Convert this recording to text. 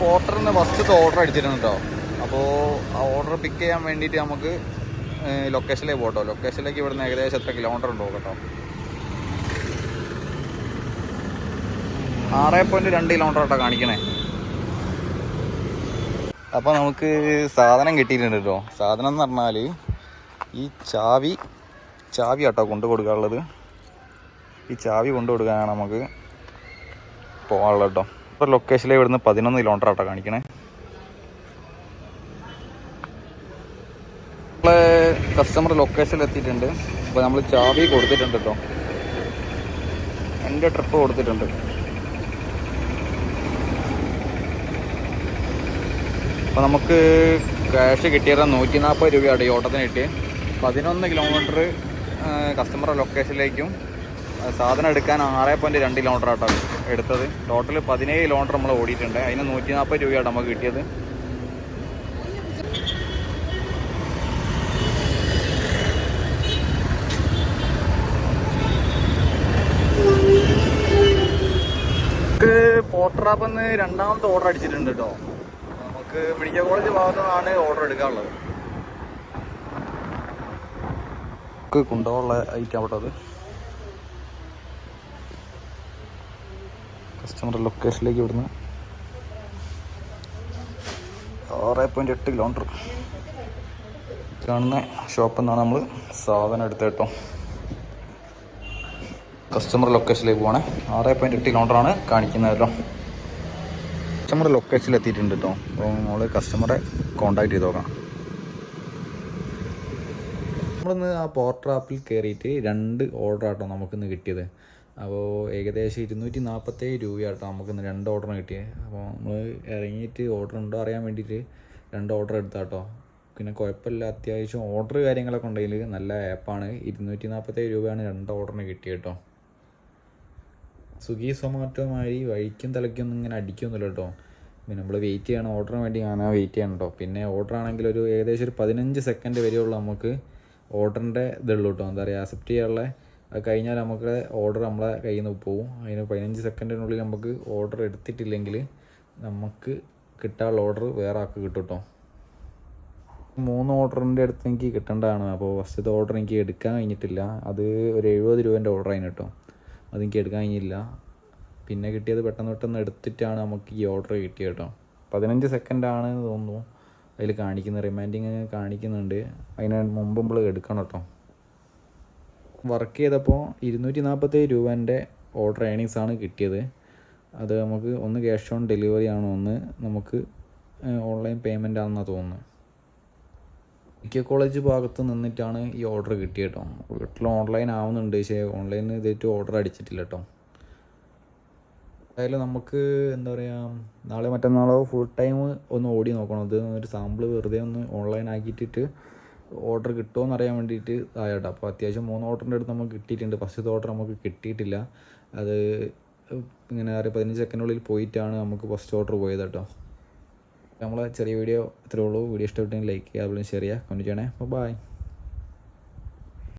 പോർട്ടറിന് ഫസ്റ്റത്തെ ഓർഡർ അടിച്ചിട്ടുണ്ട് കേട്ടോ. അപ്പോൾ ആ ഓർഡർ പിക്ക് ചെയ്യാൻ വേണ്ടിയിട്ട് നമുക്ക് ലൊക്കേഷനിലേക്ക് പോകട്ടോ. ലൊക്കേഷനിലേക്ക് ഇവിടുന്ന് ഏകദേശം എത്ര കിലോമീറ്റർ ഉണ്ടോ കേട്ടോ? 6.2 കിലോമീറ്റർ കേട്ടോ കാണിക്കണേ. അപ്പോൾ നമുക്ക് സാധനം കിട്ടിയിട്ടുണ്ട് കേട്ടോ. സാധനം എന്ന് പറഞ്ഞാൽ ഈ ചാവി കേട്ടോ കൊണ്ടു കൊടുക്കാനുള്ളത്. ഈ ചാവി കൊണ്ടു കൊടുക്കാനാണ് നമുക്ക് പോകാനുള്ളത് കേട്ടോ. ഇപ്പോൾ ലൊക്കേഷനിൽ ഇവിടുന്ന് 11 കിലോമീറ്റർ ആട്ടോ കാണിക്കണേ. നമ്മൾ കസ്റ്റമർ ലൊക്കേഷനിൽ എത്തിയിട്ടുണ്ട്. അപ്പോൾ നമ്മൾ ചാവി കൊടുത്തിട്ടുണ്ട് കേട്ടോ. എൻ്റെ ട്രിപ്പ് കൊടുത്തിട്ടുണ്ട്. അപ്പോൾ നമുക്ക് ക്യാഷ് കിട്ടിയത് 140 രൂപയാണ് ഈ ഓട്ടത്തിന് കിട്ടിയത്. 11 കിലോമീറ്റർ കസ്റ്റമർ ലൊക്കേഷനിലേക്കും സാധനം എടുക്കാൻ 6.2 കിലോമീറ്റർ ആട്ടോ എടുത്തത്. ടോട്ടൽ 17 കിലോമീറ്റർ നമ്മൾ ഓടിയിട്ടുണ്ട്. അതിന് 140 രൂപയാണ് നമുക്ക് കിട്ടിയത്. പോർട്ടർ ആപ്പെന്ന് രണ്ടാമത്തെ ഓർഡർ അടിച്ചിട്ടുണ്ട് കേട്ടോ. നമുക്ക് മെഡിക്കൽ കോളേജ് ഭാഗത്തു നിന്നാണ് ഓർഡർ എടുക്കാനുള്ളത്. നമുക്ക് കൊണ്ടുപോകാനുള്ള ഐറ്റം അവിടെ അത് കസ്റ്റമർ ലൊക്കേഷനിലേക്ക് ഇവിടുന്ന് 6.8 കിലോമീറ്റർ കാണുന്ന ഷോപ്പിൽ നിന്നാണ് നമ്മൾ സാധനം എടുത്തത് കേട്ടോ. കസ്റ്റമർ ലൊക്കേഷനിലേക്ക് പോകണേ. 6.8 കിലോമീറ്ററാണ് കാണിക്കുന്നതല്ലോ. കസ്റ്റമർ ലൊക്കേഷനിൽ എത്തിയിട്ടുണ്ട് കേട്ടോ. അപ്പോൾ നമ്മൾ കസ്റ്റമറെ കോൺടാക്ട് ചെയ്ത് നോക്കാം. നമ്മളിന്ന് ആ പോർട്ടർ ആപ്പിൽ കയറിയിട്ട് 2 ഓർഡർ ആട്ടോ നമുക്കിന്ന് കിട്ടിയത്. അപ്പോൾ ഏകദേശം 247 രൂപയാട്ടോ നമുക്കിന്ന് 2 ഓർഡറിന് കിട്ടിയത്. അപ്പോൾ നമ്മൾ ഇറങ്ങിയിട്ട് ഓർഡർ ഉണ്ടോ അറിയാൻ വേണ്ടിയിട്ട് 2 ഓർഡർ എടുത്താട്ടോ. പിന്നെ കുഴപ്പമില്ല, അത്യാവശ്യം ഓർഡർ കാര്യങ്ങളൊക്കെ ഉണ്ടെങ്കിൽ നല്ല ആപ്പാണ്. 247 രൂപയാണ് 2 ഓർഡറിന് കിട്ടിയത് കേട്ടോ. സ്വിഗ്ഗി സൊമാറ്റോ മാതിരി വഴിക്കും തലയ്ക്കൊന്നും ഇങ്ങനെ അടിക്കൊന്നുമില്ല കേട്ടോ. പിന്നെ നമ്മൾ വെയിറ്റ് ചെയ്യണം, ഓർഡറിന് വേണ്ടി ഞാൻ വെയിറ്റ് ചെയ്യണം കേട്ടോ. പിന്നെ ഓർഡർ ആണെങ്കിൽ ഏകദേശം ഒരു 15 സെക്കൻഡ് വരെയുള്ള നമുക്ക് ഓർഡറിൻ്റെ ഇതുള്ളൂ കേട്ടോ. എന്താ പറയുക, അക്സെപ്റ്റ് ചെയ്യാനുള്ള. അത് കഴിഞ്ഞാൽ നമുക്ക് ഓർഡർ നമ്മളെ കയ്യിൽ നിന്ന് പോകും. അതിന് 15 സെക്കൻഡിനുള്ളിൽ നമുക്ക് ഓർഡർ എടുത്തിട്ടില്ലെങ്കിൽ നമുക്ക് കിട്ടാനുള്ള ഓർഡർ വേറെ ആൾക്ക് കിട്ടും കേട്ടോ. 3 ഓർഡറിൻ്റെ അടുത്ത് എനിക്ക് കിട്ടേണ്ടതാണ്. അപ്പോൾ ഫസ്റ്റത്തെ ഓർഡർ എനിക്ക് എടുക്കാൻ കഴിഞ്ഞിട്ടില്ല. അത് ഒരു 70 രൂപേൻ്റെ ഓർഡർ ആയിരുന്നു കേട്ടോ. അതെനിക്ക് എടുക്കാൻ കഴിഞ്ഞില്ല. പിന്നെ കിട്ടിയത് പെട്ടെന്ന് എടുത്തിട്ടാണ് നമുക്ക് ഈ ഓർഡർ കിട്ടിയത് കേട്ടോ. 15 സെക്കൻഡാണ് തോന്നുന്നു അതിൽ കാണിക്കുന്നത്. റിമൈൻഡിങ് കാണിക്കുന്നുണ്ട്. അതിന് മുമ്പ് നമ്മൾ എടുക്കണം കേട്ടോ. വർക്ക് ചെയ്തപ്പോൾ 247 രൂപേൻ്റെ ഓർഡർ ഏണിങ്സാണ് കിട്ടിയത്. അത് നമുക്ക് ഒന്ന് ക്യാഷ് ഓൺ ഡെലിവറി ആണോ, ഒന്ന് നമുക്ക് ഓൺലൈൻ പേയ്മെൻ്റ് ആണെന്നാണ് തോന്നുന്നത്. മെഡിക്കൽ കോളേജ് ഭാഗത്ത് നിന്നിട്ടാണ് ഈ ഓർഡർ കിട്ടിയത് കേട്ടോ. വീട്ടിൽ ഓൺലൈൻ ആവുന്നുണ്ട്, പക്ഷേ ഓൺലൈനിൽ ഇതായിട്ട് ഓർഡർ അടിച്ചിട്ടില്ല കേട്ടോ. എന്തായാലും നമുക്ക് എന്താ പറയുക, നാളെ മറ്റന്നാളോ ഫുൾ ടൈം ഒന്ന് ഓടി നോക്കണം. അത് ഒരു സാമ്പിൾ വെറുതെ ഒന്ന് ഓൺലൈൻ ആക്കിയിട്ടിട്ട് ഓർഡർ കിട്ടുമോ എന്നറിയാൻ വേണ്ടിയിട്ട് ആയിട്ടോ. അപ്പോൾ അത്യാവശ്യം 3 ഓർഡറിൻ്റെ അടുത്ത് നമുക്ക് കിട്ടിയിട്ടുണ്ട്. ഫസ്റ്റത്തെ ഓർഡർ നമുക്ക് കിട്ടിയിട്ടില്ല. അത് ഇങ്ങനെ 15 സെക്കൻഡിനുള്ളിൽ പോയിട്ടാണ് നമുക്ക് ഫസ്റ്റ് ഓർഡർ പോയത് കേട്ടോ. നമ്മളെ ചെറിയ വീഡിയോ ഇത്രയേ ഉള്ളൂ. വീഡിയോ ഇഷ്ടപ്പെട്ടെങ്കിൽ ലൈക്ക് ചെയ്യുക, അതുപോലെ ഷെയർ ചെയ്യുക, കമൻറ്റ് ചെയ്യണേ. ബൈ.